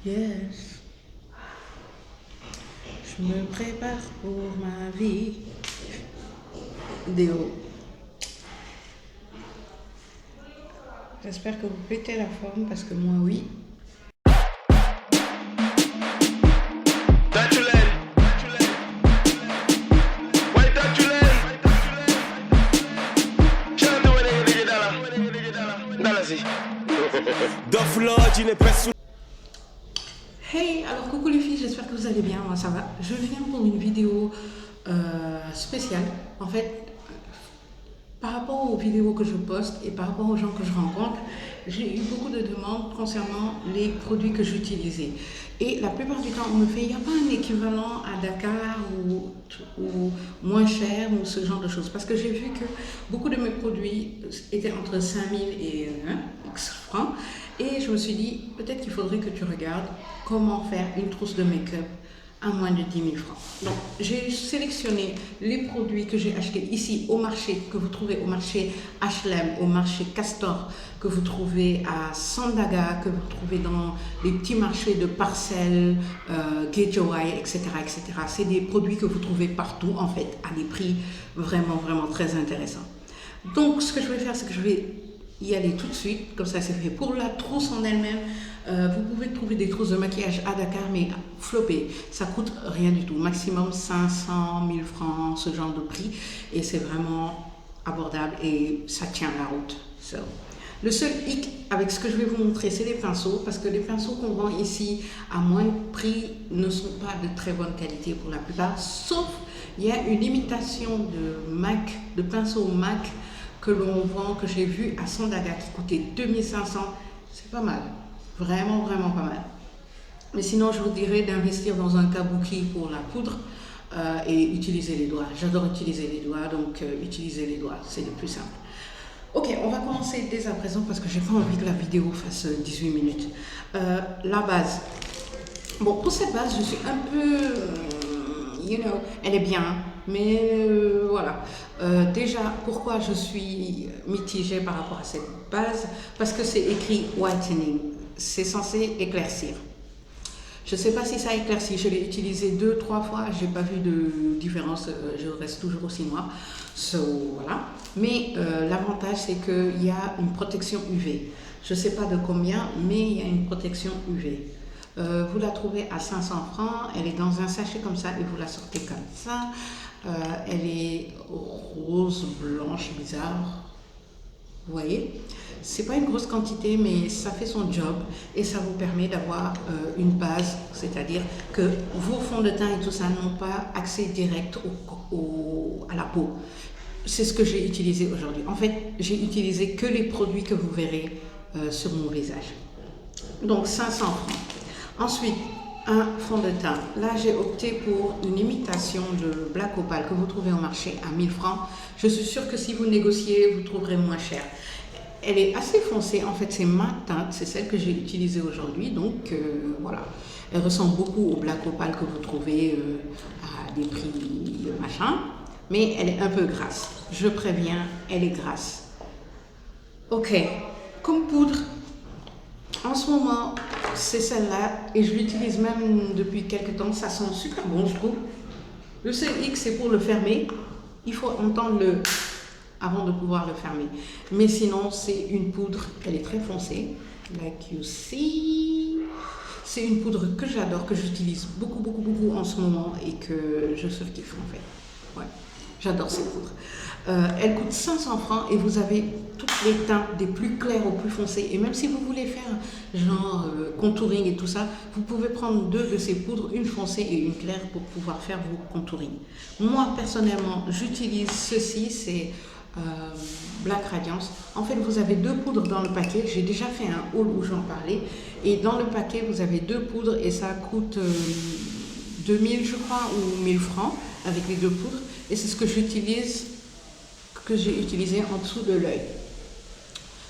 Yes. Je me prépare pour ma vie. Déo. J'espère que vous pétez la forme parce que moi, oui. Hey, alors coucou les filles, j'espère que vous allez bien, moi ça va. Je viens pour une vidéo spéciale. En fait, par rapport aux vidéos que je poste et par rapport aux gens que je rencontre, j'ai eu beaucoup de demandes concernant les produits que j'utilisais. Et la plupart du temps, on me fait, il n'y a pas un équivalent à Dakar ou moins cher ou ce genre de choses. Parce que j'ai vu que beaucoup de mes produits étaient entre 5000 et X francs. Et je me suis dit, peut-être qu'il faudrait que tu regardes comment faire une trousse de make-up à moins de 10 000 francs. Donc, j'ai sélectionné les produits que j'ai achetés ici au marché, que vous trouvez au marché HLM, au marché Castor, que vous trouvez à Sandaga, que vous trouvez dans les petits marchés de Parcelles, Gateway, etc., etc. C'est des produits que vous trouvez partout, en fait, à des prix vraiment, vraiment très intéressants. Donc, ce que je vais faire, c'est que je vais y aller tout de suite, comme ça c'est fait. Pour la trousse en elle-même, vous pouvez trouver des trousses de maquillage à Dakar, mais flopées, ça coûte rien du tout, maximum 500 000 francs, ce genre de prix, et c'est vraiment abordable et ça tient la route. So. Le seul hic avec ce que je vais vous montrer, c'est les pinceaux, parce que les pinceaux qu'on vend ici à moins de prix ne sont pas de très bonne qualité pour la plupart, sauf il y a une imitation de MAC, de pinceau MAC, que l'on vend, que j'ai vu à Sandaga qui coûtait 2500, c'est pas mal, vraiment vraiment pas mal. Mais sinon je vous dirais d'investir dans un kabuki pour la poudre et utiliser les doigts. J'adore utiliser les doigts, donc utiliser les doigts, c'est le plus simple. Ok, on va commencer dès à présent parce que j'ai pas envie que la vidéo fasse 18 minutes. La base. Bon, pour cette base, je suis un peu, elle est bien, mais voilà. Déjà, pourquoi je suis mitigée par rapport à cette base? Parce que c'est écrit whitening, c'est censé éclaircir. Je ne sais pas si ça éclaircit, je l'ai utilisé 2-3 fois, je n'ai pas vu de différence, je reste toujours aussi noire. So, voilà. Mais l'avantage, c'est qu'il y a une protection UV. Je ne sais pas de combien, mais il y a une protection UV. Vous la trouvez à 500 francs, elle est dans un sachet comme ça et vous la sortez comme ça. Elle est rose, blanche, bizarre. Vous voyez, c'est pas une grosse quantité, mais ça fait son job et ça vous permet d'avoir une base, c'est-à-dire que vos fonds de teint et tout ça n'ont pas accès direct à la peau. C'est ce que j'ai utilisé aujourd'hui. En fait, j'ai utilisé que les produits que vous verrez sur mon visage. Donc 500 francs. Ensuite, un fond de teint. Là, j'ai opté pour une imitation de Black Opal que vous trouvez au marché à 1000 francs. Je suis sûre que si vous négociez, vous trouverez moins cher. Elle est assez foncée, en fait, c'est ma teinte, c'est celle que j'ai utilisée aujourd'hui, donc voilà. Elle ressemble beaucoup au Black Opal que vous trouvez à des prix machin, mais elle est un peu grasse. Je préviens, elle est grasse. Ok, comme poudre, en ce moment, c'est celle-là et je l'utilise même depuis quelques temps. Ça sent super bon, je trouve. Le seul X, c'est pour le fermer. Il faut entendre le avant de pouvoir le fermer. Mais sinon, c'est une poudre. Elle est très foncée. Like you see. C'est une poudre que j'adore, que j'utilise beaucoup, beaucoup, beaucoup en ce moment et que je surkiffe en fait. Ouais, j'adore cette poudre. Elle coûte 500 francs et vous avez toutes les teintes des plus clairs aux plus foncés. Et même si vous voulez faire genre contouring et tout ça, vous pouvez prendre deux de ces poudres, une foncée et une claire pour pouvoir faire vos contouring. Moi personnellement, j'utilise ceci, c'est Black Radiance. En fait, vous avez deux poudres dans le paquet. J'ai déjà fait un haul où j'en parlais. Et dans le paquet, vous avez deux poudres et ça coûte 2000 je crois ou 1000 francs avec les deux poudres. Et c'est ce que j'utilise, que j'ai utilisé en dessous de l'œil.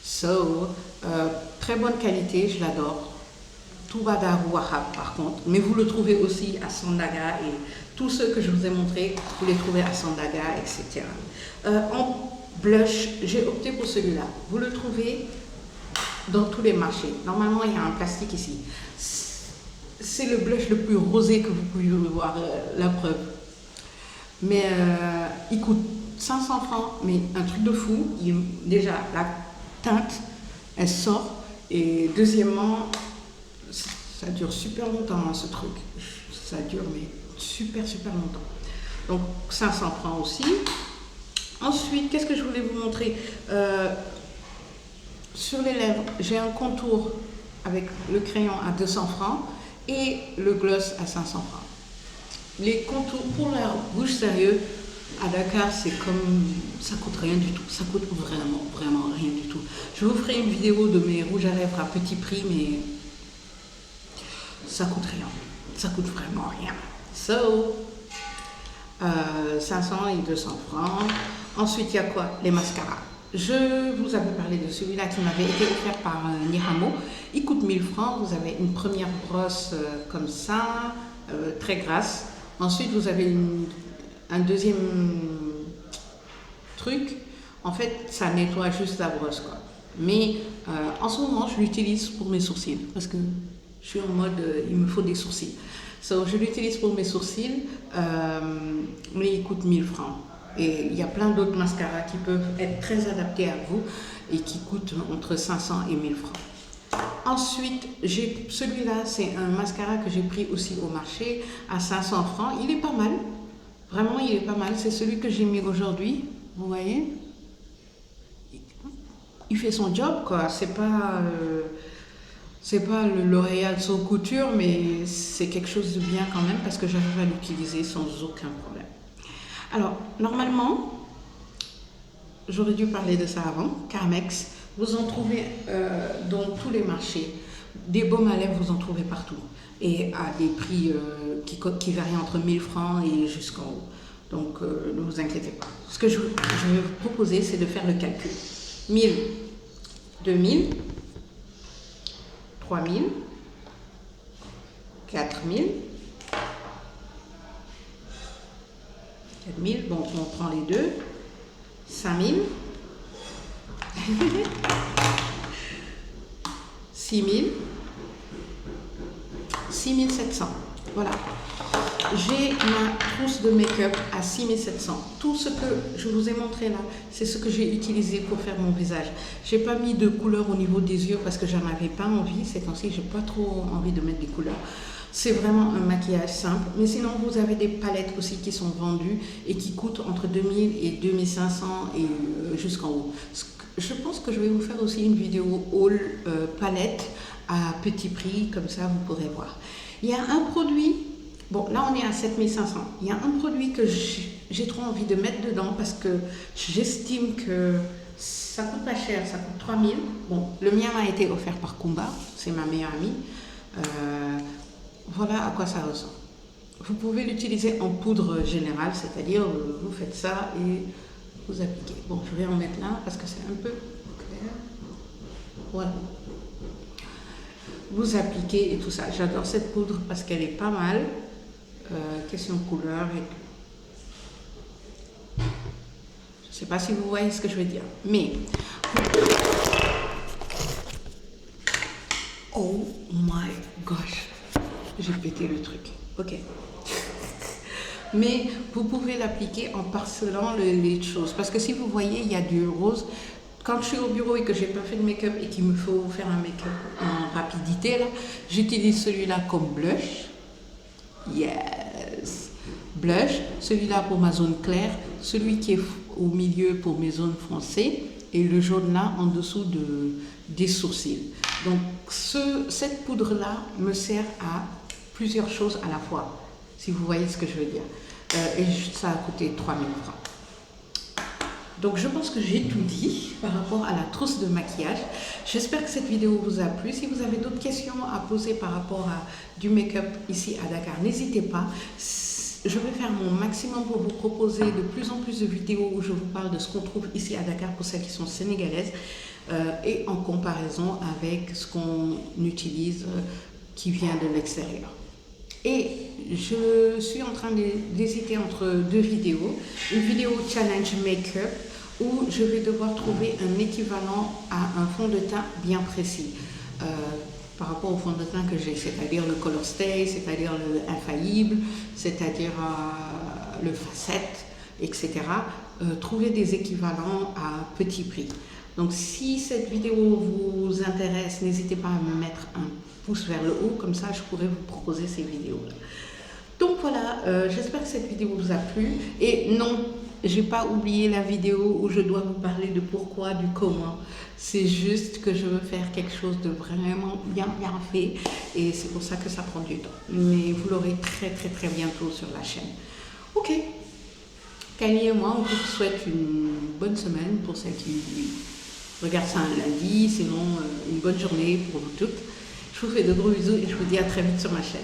So, très bonne qualité, je l'adore. Toubada Wahab par contre, mais vous le trouvez aussi à Sandaga et tous ceux que je vous ai montrés, vous les trouvez à Sandaga, etc. En blush, j'ai opté pour celui-là. Vous le trouvez dans tous les marchés. Normalement, il y a un plastique ici. c'est le blush le plus rosé que vous pouvez voir, la preuve. Mais il coûte 500 francs, mais un truc de fou. Déjà, la teinte, elle sort. Et deuxièmement, ça dure super longtemps, hein, ce truc. Ça dure, mais super, super longtemps. Donc, 500 francs aussi. Ensuite, qu'est-ce que je voulais vous montrer? Sur les lèvres, j'ai un contour avec le crayon à 200 francs et le gloss à 500 francs. Les contours pour la bouche, sérieux, à Dakar, c'est comme, ça coûte rien du tout. Ça coûte vraiment, vraiment rien du tout. Je vous ferai une vidéo de mes rouges à lèvres à petit prix, mais ça coûte rien. Ça coûte vraiment rien. 500 et 200 francs. Ensuite, il y a quoi? Les mascaras. Je vous avais parlé de celui-là qui m'avait été offert par Niramo. Il coûte 1000 francs. Vous avez une première brosse comme ça, très grasse. Ensuite, vous avez un deuxième truc. En fait, ça nettoie juste la brosse, quoi. Mais en ce moment, je l'utilise pour mes sourcils parce que je suis en mode, il me faut des sourcils. So, je l'utilise pour mes sourcils, mais il coûte 1000 francs. Et il y a plein d'autres mascaras qui peuvent être très adaptés à vous et qui coûtent entre 500 et 1000 francs. Ensuite, celui-là, c'est un mascara que j'ai pris aussi au marché à 500 francs. Il est pas mal. Vraiment, il est pas mal. C'est celui que j'ai mis aujourd'hui. Vous voyez? Il fait son job, quoi. C'est pas le L'Oréal sans couture, mais c'est quelque chose de bien quand même parce que j'arrive à l'utiliser sans aucun problème. Alors, normalement, j'aurais dû parler de ça avant, Carmex, vous en trouvez dans tous les marchés. Des baumes à lèvres, vous en trouvez partout. Et à des prix qui varient entre 1000 francs et jusqu'en haut. Donc, ne vous inquiétez pas. Ce que je vais vous proposer, c'est de faire le calcul. 1000, 2000, 3000, 4000, 4000, bon, on prend les deux, 5000, 6000, 6700. Voilà. J'ai ma trousse de make-up à 6700. Tout ce que je vous ai montré là, c'est ce que j'ai utilisé pour faire mon visage. J'ai pas mis de couleur au niveau des yeux parce que j'en avais pas envie. Ces temps-ci, j'ai pas trop envie de mettre des couleurs. C'est vraiment un maquillage simple. Mais sinon, vous avez des palettes aussi qui sont vendues et qui coûtent entre 2000 et 2500 et jusqu'en haut. Je pense que je vais vous faire aussi une vidéo haul palette à petit prix, comme ça vous pourrez voir. Il y a un produit, bon là on est à 7500, il y a un produit que j'ai trop envie de mettre dedans parce que j'estime que ça coûte pas cher, ça coûte 3000. Bon, le mien m'a été offert par Kumba, c'est ma meilleure amie. Voilà à quoi ça ressemble. Vous pouvez l'utiliser en poudre générale, c'est-à-dire vous faites ça et vous appliquez. Bon, je vais en mettre là parce que c'est un peu clair. Voilà. Vous appliquez et tout ça. J'adore cette poudre parce qu'elle est pas mal. Question couleur. Je ne sais pas si vous voyez ce que je veux dire. Mais. Oh my gosh. J'ai pété le truc. Ok. Mais vous pouvez l'appliquer en parcelant les choses. Parce que si vous voyez, il y a du rose. Quand je suis au bureau et que j'ai pas fait de make-up et qu'il me faut faire un make-up en rapidité, là, j'utilise celui-là comme blush. Yes! Blush. Celui-là pour ma zone claire. Celui qui est au milieu pour mes zones foncées. Et le jaune là en dessous des sourcils. Donc cette poudre-là me sert à plusieurs choses à la fois. Si vous voyez ce que je veux dire. Et ça a coûté 3000 francs. Donc je pense que j'ai tout dit par rapport à la trousse de maquillage. J'espère que cette vidéo vous a plu. Si vous avez d'autres questions à poser par rapport à du make-up ici à Dakar, n'hésitez pas. Je vais faire mon maximum pour vous proposer de plus en plus de vidéos où je vous parle de ce qu'on trouve ici à Dakar pour celles qui sont sénégalaises et en comparaison avec ce qu'on utilise qui vient de l'extérieur. Et je suis en train d'hésiter entre deux vidéos. Une vidéo challenge make-up où je vais devoir trouver un équivalent à un fond de teint bien précis. par rapport au fond de teint que j'ai, c'est-à-dire le Color Stay, c'est-à-dire le Infaillible, c'est-à-dire le Facette, etc. Trouver des équivalents à petit prix. Donc si cette vidéo vous intéresse, n'hésitez pas à me mettre un pouce vers le haut, comme ça je pourrai vous proposer ces vidéos-là. Donc voilà, j'espère que cette vidéo vous a plu. Et non, j'ai pas oublié la vidéo où je dois vous parler de pourquoi, du comment. C'est juste que je veux faire quelque chose de vraiment bien fait. Et c'est pour ça que ça prend du temps. Mais vous l'aurez très bientôt sur la chaîne. Ok, Camille et moi, on vous souhaite une bonne semaine pour celles qui regardent ça un lundi. Sinon, une bonne journée pour vous toutes. Je vous fais de gros bisous et je vous dis à très vite sur ma chaîne.